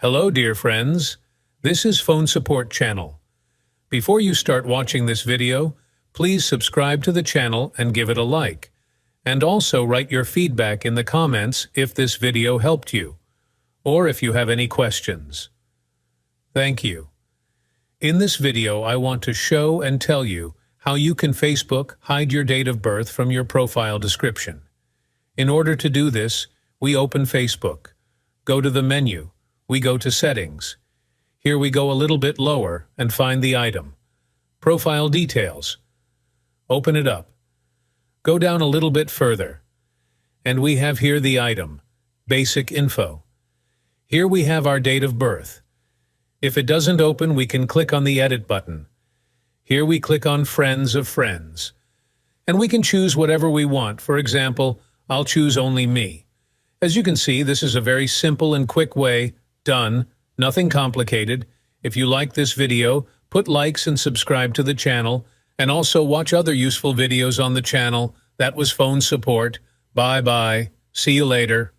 Hello, dear friends. This is Phone Support Channel. Before you start watching this video, please subscribe to the channel and give it a like. And also write your feedback in the comments if this video helped you, or if you have any questions. Thank you. In this video, I want to show and tell you how you can Facebook hide your date of birth from your profile description. In order to do this, we open Facebook. Go to the menu. We go to Settings. Here we go a little bit lower and find the item. Profile Details. Open it up. Go down a little bit further. And we have here the item, Basic Info. Here we have our date of birth. If it doesn't open, we can click on the Edit button. Here we click on Friends of Friends. And we can choose whatever we want. For example, I'll choose only me. As you can see, this is a very simple and quick way. Done. Nothing complicated. If you like this video, put likes and subscribe to the channel, and also watch other useful videos on the channel. That was Phone Support. Bye-bye. See you later.